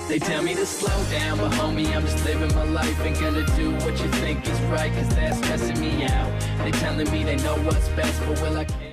They tell me to slow down, but homie, I'm just living my life. Ain't gonna do what you think is right, cause that's stressing me out. They telling me they know what's best, but will I?